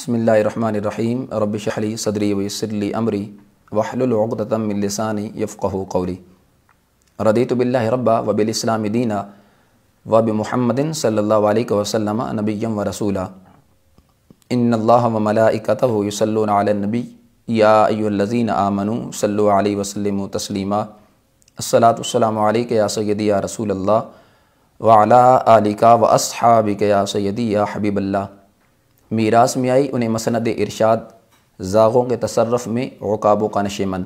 बिस्मिल्लाहिर्रहमानिर्रहीम रब्बि इश्रह ली सदरी व यस्सिर ली अमरी वहलुल उक़दतम मिन लिसानी यफ़क़हू क़ौली। रदीतु बिल्लाहि रब्बा व बिल इस्लामि दीना व बि मुहम्मदिन सल्लल्लाहु अलैहि वसल्लम नबिय्यन व रसूला। इन्नल्लाह व मलाइकतहु युसल्लूना अलन नबी या अय्युहल्लज़ीना आमनू सल्लु अलैहि व सल्लिमू तस्लीमा। अस्सलातु वस्सलामु अलैका या सय्यदी या रसूलल्लाह व अला आलिका व अस्हाबिका या सय्यदी या हबीबल्लाह। मीरास में आई उन्हें मसनद इरशाद ज़ाग़ों के तसर्रफ़ में उक़ाबों का नशेमन।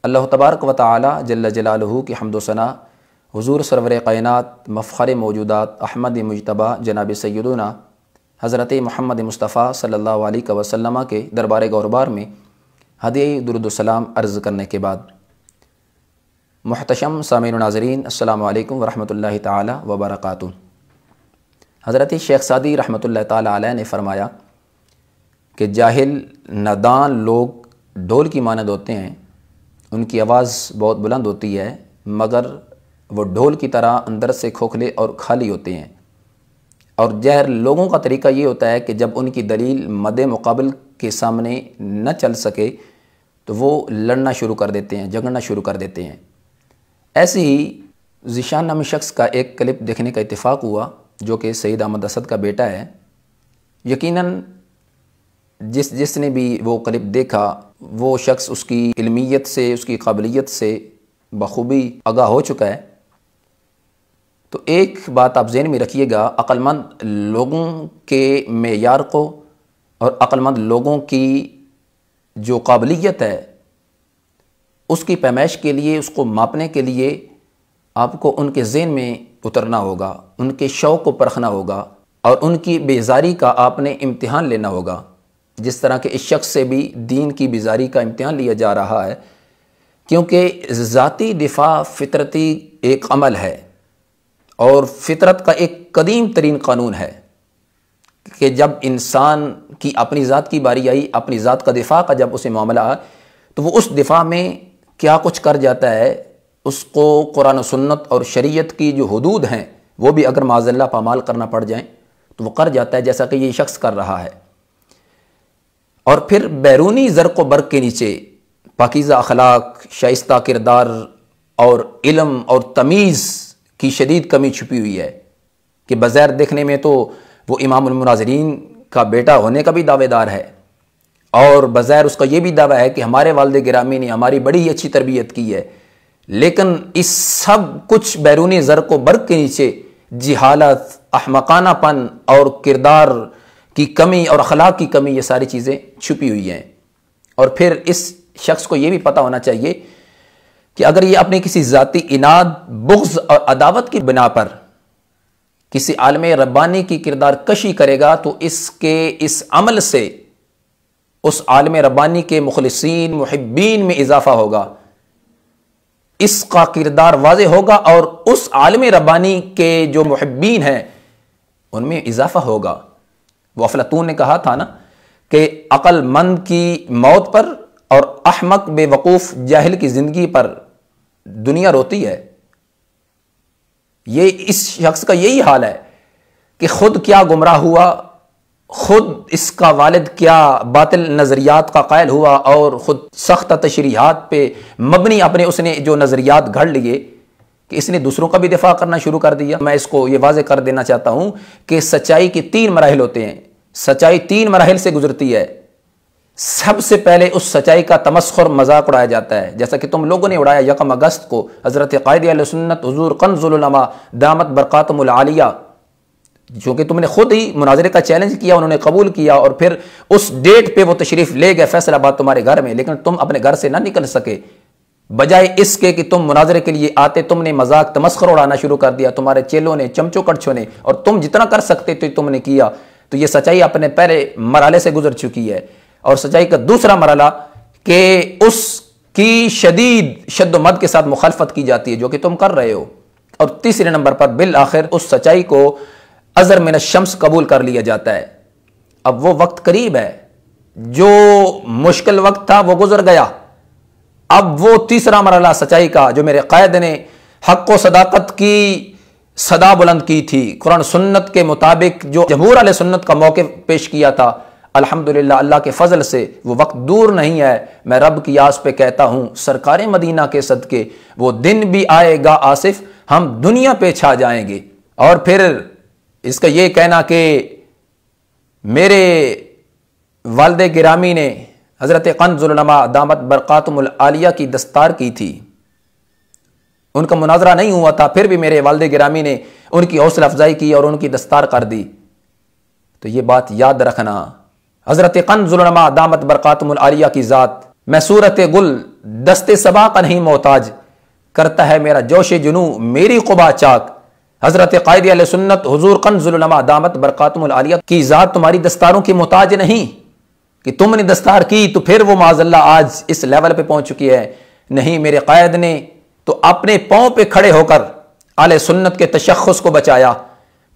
अल्लाह तबारक व तआला जल्ल जलालुहु की हम्द व सना हुज़ूर सरवर कायनात मफ़ख़र मौजूदात अहमद मुजतबा जनाब सय्यदुना हज़रत मोहम्मद मुस्तफ़ा सल्लल्लाहु अलैहि वसल्लम के दरबार गौरबार में हदिया दुरूद व सलाम अर्ज़ करने के बाद, मुहतशम सामीन नाज़रीन अस्सलामु अलैकुम व रहमतुल्लाहि तआला व बरकातुहू। हज़रत शेख सादी रहमतुल्लाहि तआला अलैह ने फ़रमाया कि जाहिल नादान लोग ढोल की मानद होते हैं, उनकी आवाज़ बहुत बुलंद होती है मगर वो ढोल की तरह अंदर से खोखले और खाली होते हैं। और जाहिर लोगों का तरीका ये होता है कि जब उनकी दलील मदे मुकाबिल के सामने न चल सके तो वो लड़ना शुरू कर देते हैं, झगड़ना शुरू कर देते हैं। ऐसे ही ज़ीशान नामी शख्स का एक क्लिप देखने का इत्तेफाक हुआ जो कि सईद अहमद असद का बेटा है। यकीनन जिसने भी वो क्लिप देखा वो शख्स उसकी इल्मियत से, उसकी काबिलियत से बखूबी आगाह हो चुका है। तो एक बात आप ज़हन में रखिएगा, अक्लमंद लोगों के मेयार को और अक्लमंद लोगों की जो काबिलियत है उसकी पैमाइश के लिए, उसको मापने के लिए आपको उनके ज़हन में उतरना होगा, उनके शौक़ को परखना होगा और उनकी बेजारी का आपने इम्तिहान लेना होगा। जिस तरह के इस शख्स से भी दीन की बेजारी का इम्तिहान लिया जा रहा है, क्योंकि ज़ाती दिफा फितरती एक अमल है और फितरत का एक कदीम तरीन कानून है कि जब इंसान की अपनी ज़ात की बारी आई, अपनी ज़ात का दिफा का जब उसे मामला आया तो वो उस दिफा में क्या कुछ कर जाता है, उसको कुरान सुन्नत और शरीयत की जो हुदूद हैं वो भी अगर माज़ल्लाह पामाल करना पड़ जाए तो वो कर जाता है, जैसा कि ये शख्स कर रहा है। और फिर बैरूनी ज़र्क़ व बर्क़ के नीचे पाकीज़ा अखलाक, शाइस्ता किरदार और इल्म और तमीज़ की शदीद कमी छुपी हुई है कि बज़ाहिर देखने में तो वो इमामुल मुनाज़िरीन का बेटा होने का भी दावेदार है और बज़ाहिर उसका ये भी दावा है कि हमारे वालिद गिरामी ने हमारी बड़ी ही अच्छी तरबियत की है, लेकिन इस सब कुछ बैरूनी ज़र्क़ व बर्क़ के नीचे जिहालत, अहमकानापन और किरदार की कमी और अखलाक की कमी, ये सारी चीज़ें छुपी हुई हैं। और फिर इस शख्स को ये भी पता होना चाहिए कि अगर ये अपने किसी ज़ाती इनाद, बुग़्ज़ और अदावत की बिना पर किसी आलम रब्बानी की किरदार कशी करेगा तो इसके इस अमल से उस आलम रब्बानी के मुखलिसीन, मुहिब्बीन में इजाफा होगा, इसका किरदार वाज़े होगा और उस आलम रब्बानी के जो मुहिब्बीन हैं उनमें इजाफा होगा। वो अफलातून ने कहा था ना कि अक्लमंद की मौत पर और अहमक बेवकूफ़ जाहिल की ज़िंदगी पर दुनिया रोती है। ये इस शख्स का यही हाल है कि खुद क्या गुमराह हुआ, खुद इसका वालिद क्या बातिल नज़रियात का कायल हुआ और ख़ुद सख्त तशरीहात पे मबनी अपने उसने जो नज़रियात घड़ लिए कि इसने दूसरों का भी दिफा करना शुरू कर दिया। मैं इसको ये वाज़े कर देना चाहता हूँ कि सच्चाई के 3 मराहिल होते हैं, सच्चाई 3 मराहिल से गुजरती है। सबसे पहले उस सच्चाई का तमस्खुर मजाक उड़ाया जाता है, जैसा कि तुम लोगों ने उड़ाया 1 अगस्त को हज़रत क़ायद अहले सुन्नत हुज़ूर कंज़ुल उलमा दामत बरकातुहुमुल आलिया, जो कि तुमने खुद ही मुनाज़रे का चैलेंज किया, उन्होंने कबूल किया और फिर उस डेट पे वो तशरीफ़ ले गए फैसलाबाद तुम्हारे घर में, लेकिन तुम अपने घर से ना निकल सके। बजाय इसके कि तुम मुनाज़रे के लिए आते, तुमने मजाक तमस्खुर उड़ाना शुरू कर दिया, तुम्हारे चेलों ने, चमचों कड़छों ने, और तुम जितना कर सकते थे तुमने किया। तो ये सच्चाई अपने पहले मरहले से गुजर चुकी है। और सच्चाई का दूसरा मरहला कि उसकी शदीद शद्दोमद के साथ मुखालफत की जाती है, जो कि तुम कर रहे हो। और तीसरे नंबर पर बिल आखिर उस सच्चाई को अज़र मिन शम्स कबूल कर लिया जाता है। अब वो वक्त करीब है, जो मुश्किल वक्त था वो गुजर गया। अब वो तीसरा मरहला सच्चाई का, जो मेरे क़ायद ने हक़ व सदाकत की सदा बुलंद की थी, कुरान सुन्नत के मुताबिक जो जमहूर अहले सुन्नत का मौक़िफ़ पेश किया था, अल्हम्दुलिल्लाह अल्लाह के फजल से वो वक्त दूर नहीं है। मैं रब की आस पे कहता हूँ सरकार मदीना के सदके वो दिन भी आएगा आसिफ, हम दुनिया पे छा जाएंगे। और फिर इसका ये कहना कि मेरे वालिद गिरामी ने हज़रत कंज़ुल उलमा दामत बरकातुहुल आलिया की दस्तार की थी, उनका मुनाजरा नहीं हुआ था, फिर भी मेरे वालिद गिरामी ने उनकी हौसला अफजाई की और उनकी दस्तार कर दी। तो ये बात याद रखना, हज़रत कंज़ुल उलमा दामत बरकातुहुल आलिया की ज़ात, मैं सूरत गुल दस्ते सबा का नहीं मोहताज, करता है मेरा जोश जुनू मेरी क़ुबा चाक। हज़रत क़ायद अहले सुन्नत हुज़ूर कंज़ुल उलमा दामत बरकातुहुल आलिया की ज़ात तुम्हारी दस्तारों की मोहताज नहीं कि तुमने दस्तार की तो फिर वो माज़अल्लाह आज इस लेवल पे पहुंच चुकी है। नहीं, मेरे क़ायद ने तो अपने पाँव पे खड़े होकर अहले सुन्नत के तशख़्ख़ुस को बचाया।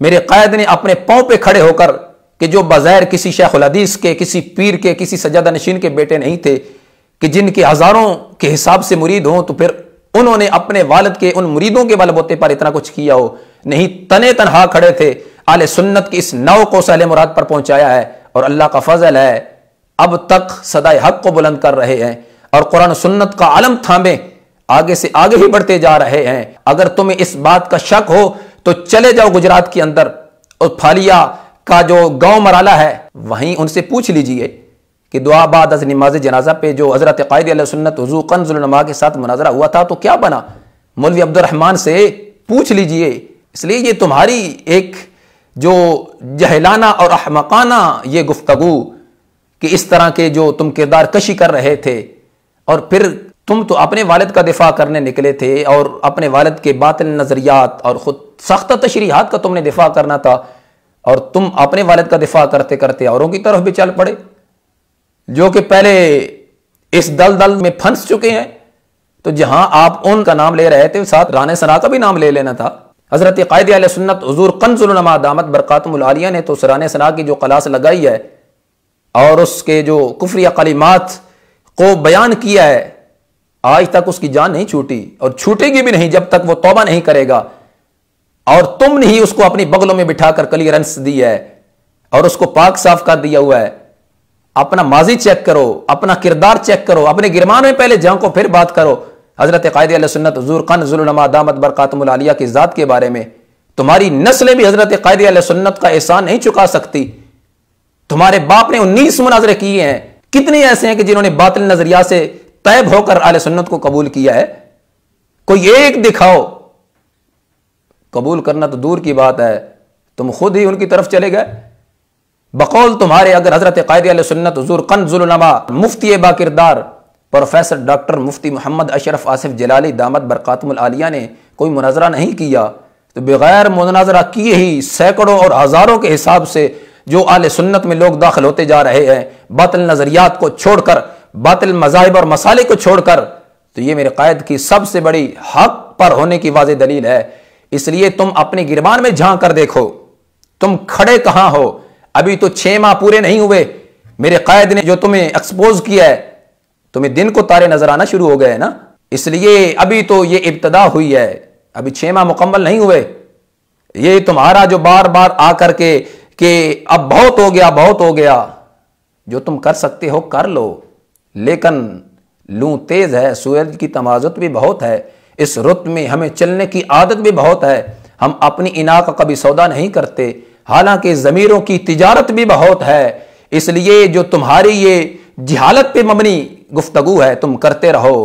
मेरे क़ायद ने अपने पाँव पे खड़े होकर कि जो बग़ैर किसी शेखुल हदीस के, किसी पीर के, किसी सज्जादा नशीन के बेटे नहीं थे कि जिनके हज़ारों के हिसाब से मुरीद हों, तो फिर उन्होंने अपने वालिद के उन मुरीदों के बलबूते पर इतना कुछ किया हो। नहीं, तने तनहा खड़े थे, अहले सुन्नत की इस नौ को सहले मुराद पर पहुंचाया है। और अल्लाह का फजल है अब तक सदाए हक को बुलंद कर रहे हैं और कुरान सुन्नत का आलम थामे आगे से आगे ही बढ़ते जा रहे हैं। अगर तुम्हें इस बात का शक हो तो चले जाओ गुजरात के अंदर और फालिया का जो गांव मराला है वहीं उनसे पूछ लीजिए कि दुआ बाद अज़ नमाज जनाजा पे जो हज़रत क़ायद अहले सुन्नत हुज़ूर कंज़ुल उलमा के साथ मुनाजरा हुआ था तो क्या बना। मौलवी अब्दुर्रहमान से पूछ लीजिए। इसलिए ये तुम्हारी एक जो जहलाना और अहमकाना ये गुफ्तगू कि इस तरह के जो तुम किरदार कशी कर रहे थे और फिर तुम तो अपने वालिद का दिफा करने निकले थे और अपने वालिद के बातिल नज़रियात और ख़ुद सख्त तशरीहात का तुमने दिफा करना था और तुम अपने वालिद का दिफा करते करते औरों की तरफ भी चल पड़े जो कि पहले इस दलदल में फंस चुके हैं। तो जहां आप उनका नाम ले रहे थे साथ राने सना का भी नाम ले लेना था। हज़रत क़ायद अहले सुन्नत हुज़ूर कंज़ुल उलमा दामत बरकातुहुल आलिया ने तो राने सना की जो क्लास लगाई है और उसके जो कुफ्रिया कलिमात को बयान किया है, आज तक उसकी जान नहीं छूटी और छूटेगी भी नहीं जब तक वो तौबा नहीं करेगा। और तुमने ही उसको अपनी बगलों में बिठाकर क्लियरेंस दी है और उसको पाक साफ कर दिया हुआ है। अपना माजी चेक करो, अपना किरदार चेक करो, अपने गिरमान में पहले झांको फिर बात करो। हज़रत क़ायद अहले सुन्नत हुज़ूर कंज़ुल उलमा दामत बरकातुहुल आलिया की ज़ात के बारे में तुम्हारी नस्लें भी हज़रत क़ायद अहले सुन्नत का एहसान नहीं चुका सकती। तुम्हारे बाप ने 19 मुनाजरे किए हैं, कितने ऐसे हैं कि जिन्होंने बातिल नजरिया से तैब होकर अहले सुन्नत को कबूल किया है। कोई एक दिखाओ। कबूल करना तो दूर की बात है, तुम खुद ही उनकी तरफ चले गए। बकौल तुम्हारे अगर हज़रत क़ायद अहले सुन्नत हुज़ूर कंज़ुल उलमा मुफ्ती बाकिरदार प्रोफेसर डॉक्टर मुफ्ती मोहम्मद अशरफ आसिफ जलाली दामत बरकातुहुल आलिया ने कोई मुनाजरा नहीं किया तो बगैर मुनाजरा किए ही सैकड़ों और हज़ारों के हिसाब से जो अहले सुन्नत में लोग दाखिल होते जा रहे हैं बातिल नज़रियात को छोड़कर, बातिल मज़ाहिब और मसाले को छोड़कर, तो ये मेरे क़ायद की सबसे बड़ी हक पर होने की वाज़ेह दलील है। इसलिए तुम अपने गिरबान में झांक कर देखो तुम खड़े कहां हो। अभी तो 6 माह पूरे नहीं हुए, मेरे क़ायद ने जो तुम्हें एक्सपोज किया है, तुम्हें दिन को तारे नजर आना शुरू हो गए ना। इसलिए अभी तो ये इब्तदा हुई है, अभी 6 माह मुकम्मल नहीं हुए। ये तुम्हारा जो बार बार आकर के कि अब बहुत हो गया, बहुत हो गया, जो तुम कर सकते हो कर लो, लेकिन लू तेज है, सूरज की तमाजुत भी बहुत है, इस रुत में हमें चलने की आदत भी बहुत है। हम अपनी इना का कभी सौदा नहीं करते, हालांकि ज़मीरों की तिजारत भी बहुत है। इसलिए जो तुम्हारी ये जहालत पे मबनी गुफ्तगू है तुम करते रहो।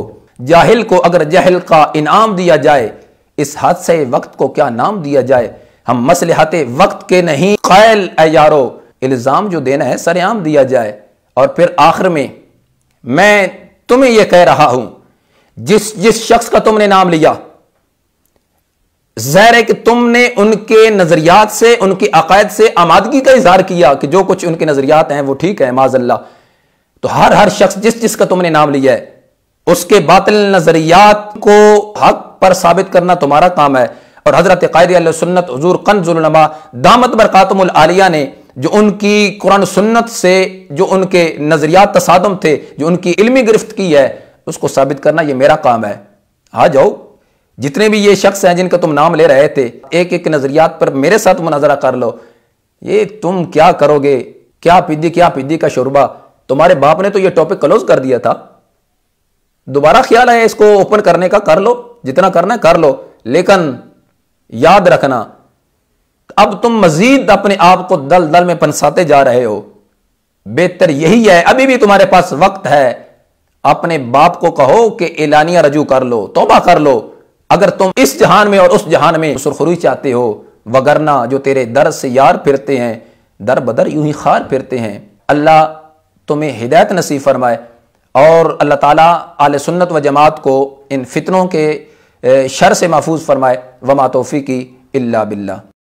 जाहिल को अगर जहल का इनाम दिया जाए, इस हादसे वक्त को क्या नाम दिया जाए। हम मसलहते वक्त के नहीं क़ायल ऐ यारो, इल्ज़ाम जो देना है सरेआम दिया जाए। और फिर आखिर में मैं तुम्हें यह कह रहा हूं, जिस शख्स का तुमने नाम लिया, ज़ाहिर है कि तुमने उनके नजरियात से, उनके अकायद से आमादगी का इजहार किया कि जो कुछ उनके नजरियात हैं वो ठीक है माज़अल्लाह। तो हर शख्स जिसका तुमने नाम लिया है उसके बातिल नजरियात को हक पर साबित करना तुम्हारा काम है। और हज़रत क़ायद अहले सुन्नत हुज़ूर कंज़ुल उलमा दामत बरकातुहुल आलिया ने जो उनकी कुरान सुन्नत से जो उनके नजरियात तसादम थे, जो उनकी इल्मी गिरफ्त की है, उसको साबित करना ये मेरा काम है। आ जाओ, जितने भी ये शख्स हैं जिनका तुम नाम ले रहे थे, एक एक नजरियात पर मेरे साथ मुनाजरा कर लो। ये तुम क्या करोगे क्या पिद्दी का शोरबा, तुम्हारे बाप ने तो ये टॉपिक क्लोज कर दिया था, दोबारा ख्याल है इसको ओपन करने का, कर लो, जितना करना है कर लो, लेकिन याद रखना अब तुम मजीद अपने आप को दल दल में पनसाते जा रहे हो। बेहतर यही है, अभी भी तुम्हारे पास वक्त है, अपने बाप को कहो कि एलानिया रजू कर लो, तौबा कर लो, अगर तुम इस जहान में और उस जहान में सुरखरुई चाहते हो। वगरना जो तेरे दर से यार फिरते हैं, दर बदर यूं ही खार फिरते हैं। अल्लाह तुम्हें हिदायत नसीब फरमाए और अल्लाह ताला आले सुन्नत व जमात को इन फितनों के शर से महफूज फरमाए। वमा तौफीकी इल्ला बिल्लाह।